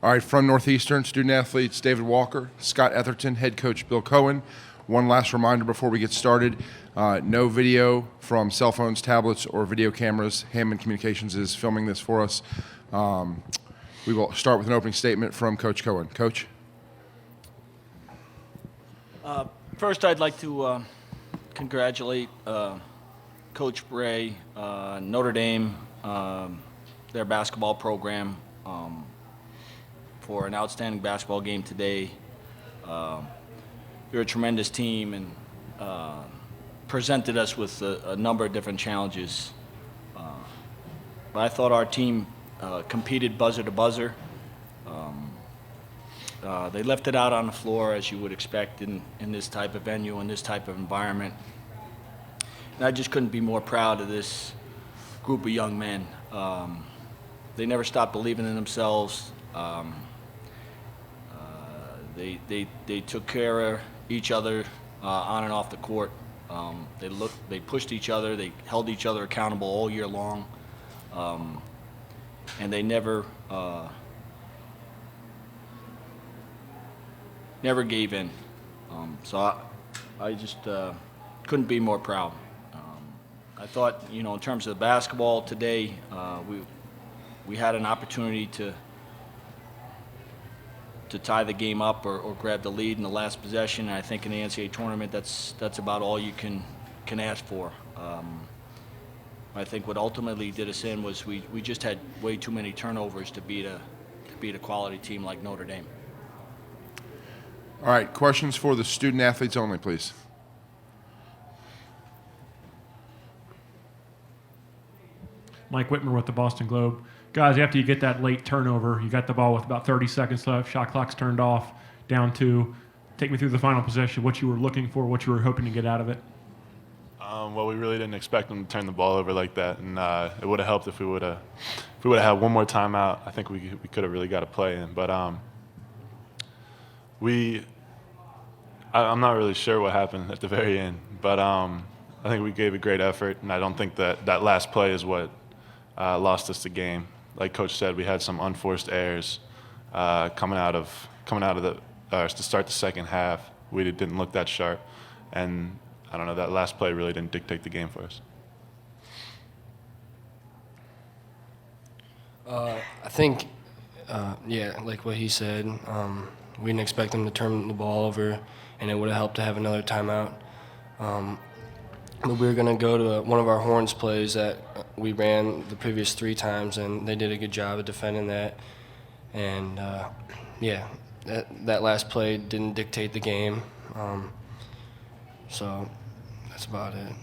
All right, from Northeastern, student athletes David Walker, Scott Etherton, head coach Bill Cohen. One last reminder before we get started, no video from cell phones, tablets, or video cameras. Hammond Communications is filming this for us. We will start with an opening statement from Coach Cohen. Coach? First, I'd like to congratulate Coach Bray, Notre Dame, their basketball program, for an outstanding basketball game today. You're a tremendous team and presented us with a number of different challenges. But I thought our team competed buzzer to buzzer. They left it out on the floor, as you would expect in this type of venue, in this type of environment. And I just couldn't be more proud of this group of young men. They never stopped believing in themselves. They took care of each other on and off the court. They pushed each other. They held each other accountable all year long, and they never gave in. So I just couldn't be more proud. I thought, in terms of basketball today, we had an opportunity to tie the game up or grab the lead in the last possession. And I think in the NCAA tournament, that's about all you can ask for. I think what ultimately did us in was we just had way too many turnovers to beat a quality team like Notre Dame. All right, questions for the student athletes only, please. Mike Whitmer with the Boston Globe. Guys, after you get that late turnover, you got the ball with about 30 seconds left, shot clock's turned off, down 2. Take me through the final possession, what you were looking for, what you were hoping to get out of it. Well, we really didn't expect them to turn the ball over like that, and it would have helped if we would have had one more timeout. I think we could have really got a play in, but I'm not really sure what happened at the very end, but I think we gave a great effort, and I don't think that last play is what lost us the game. Like Coach said, we had some unforced errors coming out of to start the second half. We didn't look that sharp, and I don't know, that last play really didn't dictate the game for us. I think, like what he said, we didn't expect them to turn the ball over, and it would have helped to have another timeout. But we were going to go to one of our horns plays that we ran the previous 3 times, and they did a good job of defending that. And, that last play didn't dictate the game. So that's about it.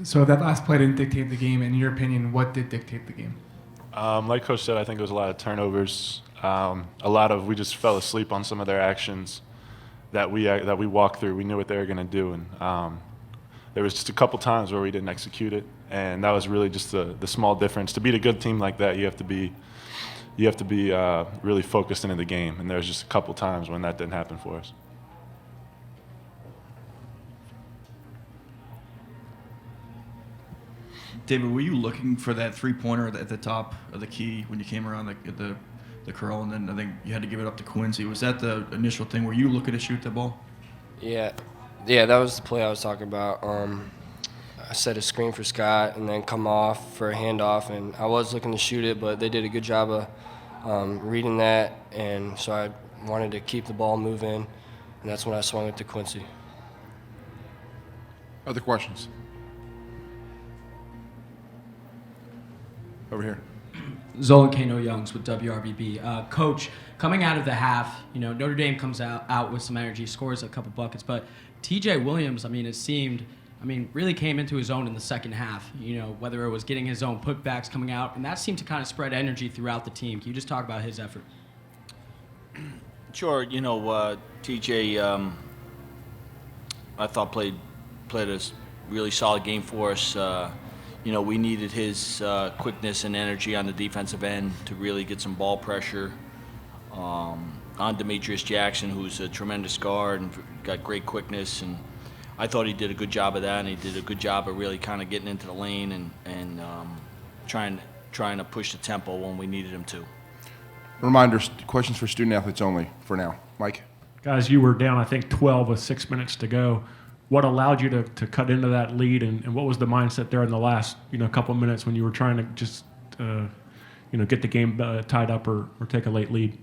So that last play didn't dictate the game. In your opinion, what did dictate the game? Like Coach said, I think it was a lot of turnovers. We just fell asleep on some of their actions that we walked through. We knew what they were going to do, and there was just a couple times where we didn't execute it, and that was really just the small difference. To beat a good team like that, you have to be really focused into the game, and there was just a couple times when that didn't happen for us. David, were you looking for that three-pointer at the top of the key when you came around the curl, and then I think you had to give it up to Quincy? Was that the initial thing? Were you looking to shoot the ball? Yeah, that was the play I was talking about. I set a screen for Scott and then come off for a handoff, and I was looking to shoot it, but they did a good job of reading that, and so I wanted to keep the ball moving, and that's when I swung it to Quincy. Other questions? Over here. Zolan Kano-Youngs with WRBB. Coach, coming out of the half, Notre Dame comes out with some energy, scores a couple buckets, but TJ Williams, it seemed, really came into his own in the second half, whether it was getting his own putbacks coming out, and that seemed to kind of spread energy throughout the team. Can you just talk about his effort? Sure. TJ, I thought played a really solid game for us. We needed his quickness and energy on the defensive end to really get some ball pressure on Demetrius Jackson, who's a tremendous guard and got great quickness. And I thought he did a good job of that, and he did a good job of really kind of getting into the lane and trying to push the tempo when we needed him to. Reminders, questions for student athletes only for now. Mike? Guys, you were down, I think, 12 with 6 minutes to go. What allowed you to cut into that lead, and what was the mindset there in the last couple of minutes when you were trying to just get the game tied up or take a late lead?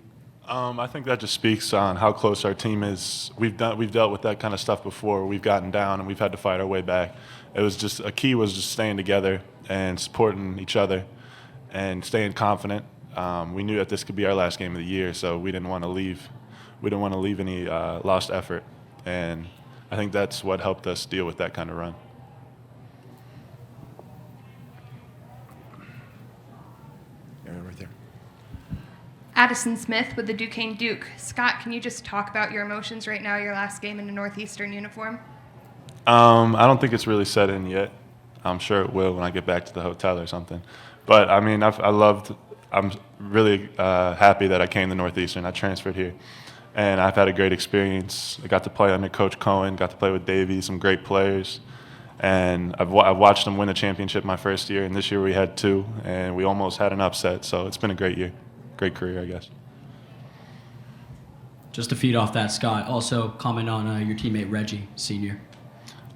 I think that just speaks on how close our team is. We've dealt with that kind of stuff before. We've gotten down and we've had to fight our way back. It was just a key was just staying together and supporting each other and staying confident. We knew that this could be our last game of the year, so we didn't want to leave. We didn't want to leave any lost effort, and I think that's what helped us deal with that kind of run. Yeah, right there. Addison Smith with the Duquesne Duke. Scott, can you just talk about your emotions right now, your last game in a Northeastern uniform? I don't think it's really set in yet. I'm sure it will when I get back to the hotel or something. But, I mean, I'm really happy that I came to Northeastern. I transferred here. And I've had a great experience. I got to play under Coach Cohen, got to play with Davey, some great players. And I've watched them win a championship my first year, and this year we had 2, and we almost had an upset. So it's been a great year, great career, I guess. Just to feed off that, Scott, also comment on your teammate Reggie, senior.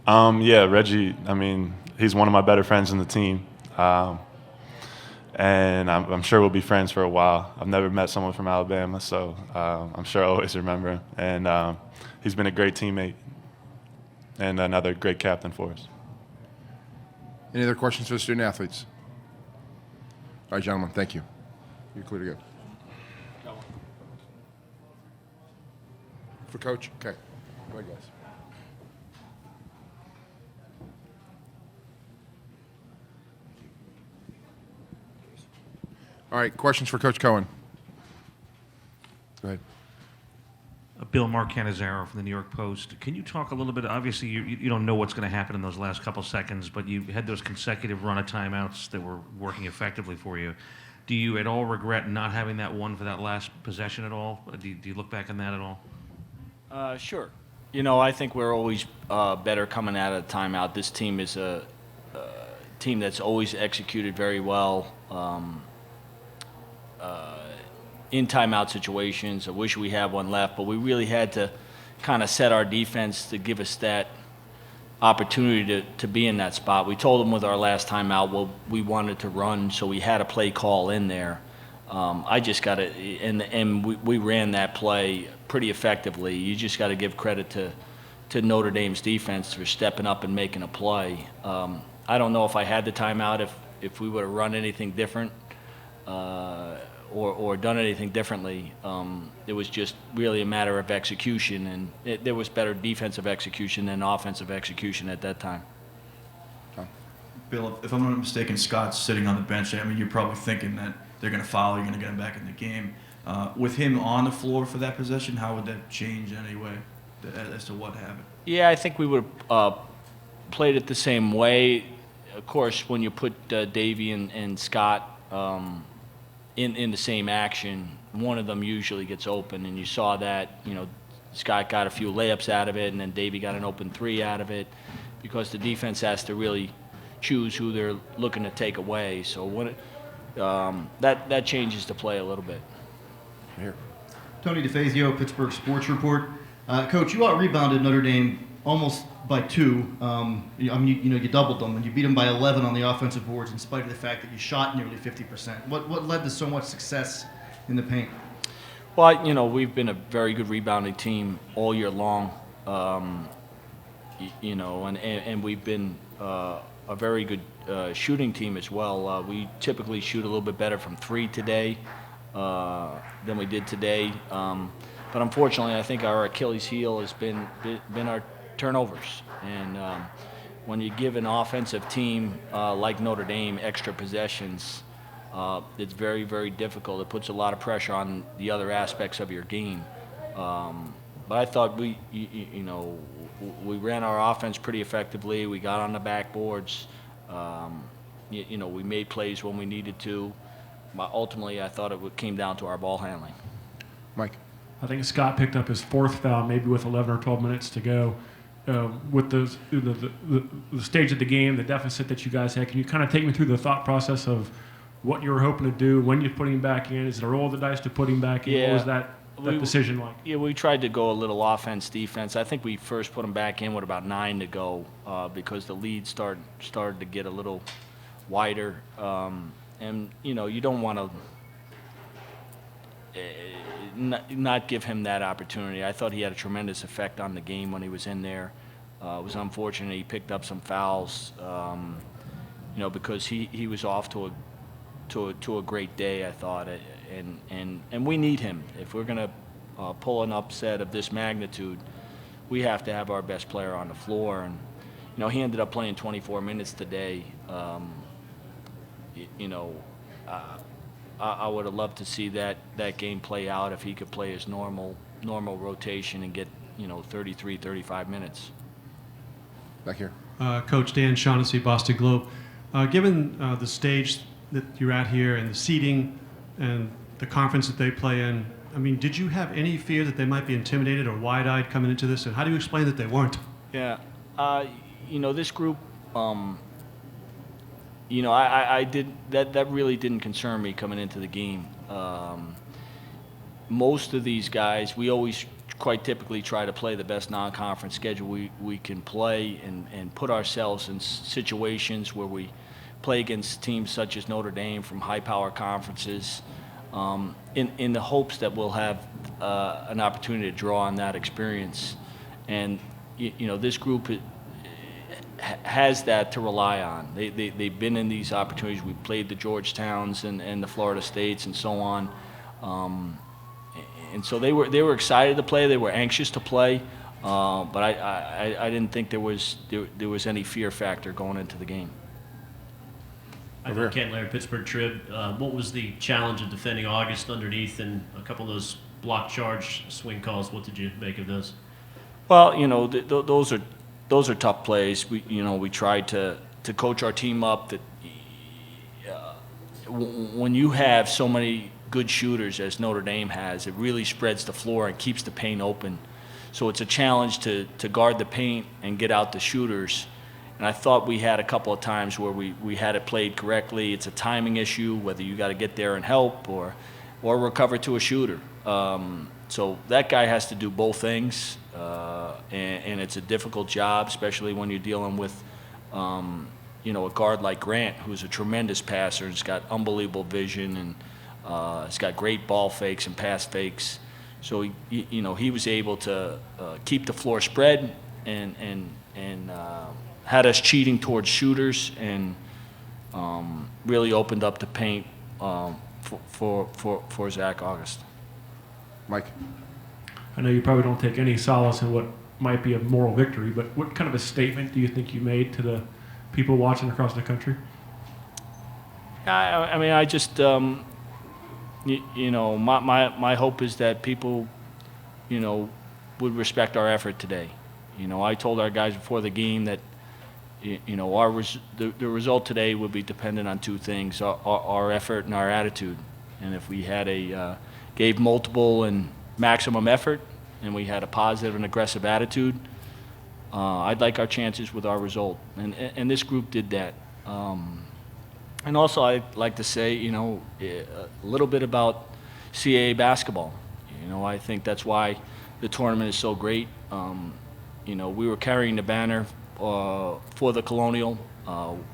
Yeah, Reggie, I mean, he's one of my better friends in the team. And I'm sure we'll be friends for a while. I've never met someone from Alabama, so I'm sure I'll always remember him. And he's been a great teammate and another great captain for us. Any other questions for the student athletes? All right, gentlemen, thank you. You're clear to go. For Coach? Okay. Go ahead, guys. All right, questions for Coach Cohen. Go ahead. Bill Marcanizaro from the New York Post. Can you talk a little bit? Obviously, you don't know what's going to happen in those last couple seconds, but you had those consecutive run of timeouts that were working effectively for you. Do you at all regret not having that one for that last possession at all? Do you look back on that at all? Sure. I think we're always better coming out of a timeout. This team is a team that's always executed very well. In timeout situations. I wish we had one left, but we really had to kind of set our defense to give us that opportunity to be in that spot. We told them with our last timeout, well, we wanted to run, so we had a play call in there. I just got to, and we ran that play pretty effectively. You just got to give credit to Notre Dame's defense for stepping up and making a play. I don't know if I had the timeout, if we would have run anything different. Or done anything differently. It was just really a matter of execution, and there was better defensive execution than offensive execution at that time. Bill, if I'm not mistaken, Scott's sitting on the bench. I mean, you're probably thinking that they're going to foul, you're going to get him back in the game. With him on the floor for that possession, how would that change in any way as to what happened? Yeah, I think we would have played it the same way. Of course, when you put Davey and Scott in the same action, one of them usually gets open, and you saw that, Scott got a few layups out of it, and then Davey got an open 3 out of it, because the defense has to really choose who they're looking to take away. So when that changes the play a little bit. Here. Tony DeFazio, Pittsburgh Sports Report. Coach, you out-rebounded Notre Dame almost by 2. You doubled them, and you beat them by 11 on the offensive boards, in spite of the fact that you shot nearly 50%. What led to so much success in the paint? Well, we've been a very good rebounding team all year long, and we've been a very good shooting team as well. We typically shoot a little bit better from 3 today than we did today. But unfortunately, I think our Achilles heel has been our turnovers. And when you give an offensive team like Notre Dame extra possessions, it's very, very difficult. It puts a lot of pressure on the other aspects of your game. But I thought we ran our offense pretty effectively. We got on the backboards. We made plays when we needed to. But ultimately, I thought it came down to our ball handling. Mike. I think Scott picked up his 4th foul, maybe with 11 or 12 minutes to go. with the stage of the game, the deficit that you guys had. Can you kind of take me through the thought process of what you were hoping to do, when you put him back in? Is it a roll of the dice to put him back in? Yeah. What was that decision like? Yeah, we tried to go a little offense, defense. I think we first put him back in with about 9 to go because the lead started to get a little wider. And, you know, you don't want to not give him that opportunity. I thought he had a tremendous effect on the game when he was in there. It was unfortunate he picked up some fouls, you know, because he was off to a great day, I thought, and we need him. If we're going to pull an upset of this magnitude, we have to have our best player on the floor. And, you know, he ended up playing 24 minutes today. You know, I would have loved to see that game play out if he could play his normal rotation and get, you know, 33, 35 minutes. Back here. Coach Dan Shaughnessy, Boston Globe. Given the stage that you're at here and the seating and the conference that they play in, I mean, did you have any fear that they might be intimidated or wide-eyed coming into this? And how do you explain that they weren't? Yeah. You know, this group, you know, I did that really didn't concern me coming into the game. Most of these guys, we always quite typically try to play the best non-conference schedule we can play and put ourselves in situations where we play against teams such as Notre Dame from high-power conferences in the hopes that we'll have an opportunity to draw on that experience. And, you know, this group has that to rely on. They've been in these opportunities. We've played the Georgetowns and the Florida States and so on. And so they were excited to play. They were anxious to play. But I didn't think there was any fear factor going into the game. I'm Kent Laird, Pittsburgh Trib. What was the challenge of defending August underneath and a couple of those block charge swing calls? What did you make of those? Well, you know, those are tough plays. We tried to coach our team up that when you have so many good shooters as Notre Dame has, it really spreads the floor and keeps the paint open. So it's a challenge to guard the paint and get out the shooters. And I thought we had a couple of times where we had it played correctly. It's a timing issue, whether you got to get there and help or recover to a shooter. So that guy has to do both things, and it's a difficult job, especially when you're dealing with, you know, a guard like Grant, who's a tremendous passer and has got unbelievable vision and he's got great ball fakes and pass fakes. So he was able to keep the floor spread and had us cheating towards shooters and really opened up the paint for Zach August. Mike. I know you probably don't take any solace in what might be a moral victory, but what kind of a statement do you think you made to the people watching across the country? I mean, I just, you know, my hope is that people, you know, would respect our effort today. You know, I told our guys before the game that, you know, the result today would be dependent on two things: our effort and our attitude. And if we had gave multiple and maximum effort, and we had a positive and aggressive attitude, I'd like our chances with our result. And this group did that. And also, I'd like to say, you know, a little bit about CAA basketball. You know, I think that's why the tournament is so great. You know, we were carrying the banner for the Colonial,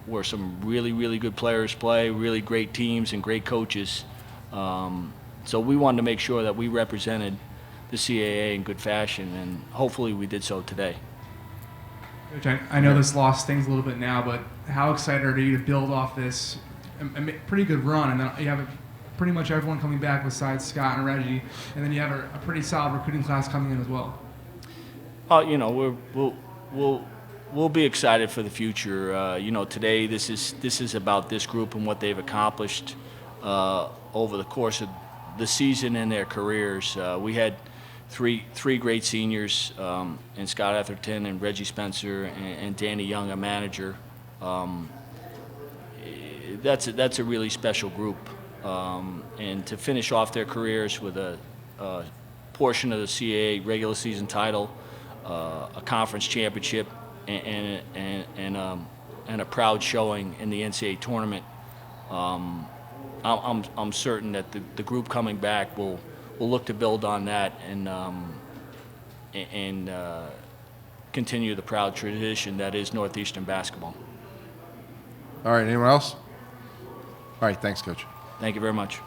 where some really, really good players play, really great teams and great coaches. So we wanted to make sure that we represented the CAA in good fashion, and hopefully we did so today. Coach, I know this loss stings a little bit now, but how excited are you to build off this pretty good run? And then you have pretty much everyone coming back besides Scott and Reggie, and then you have a pretty solid recruiting class coming in as well. You know, we'll be excited for the future. You know, today this is about this group and what they've accomplished over the course of the season and their careers. We had three great seniors, and Scott Etherton and Reggie Spencer and Danny Young, a manager. That's a really special group, and to finish off their careers with a portion of the CAA regular season title a conference championship and a proud showing in the NCAA tournament. I'm certain that the group coming back will look to build on that and continue the proud tradition that is Northeastern basketball. All right, anyone else? All right, thanks, Coach. Thank you very much.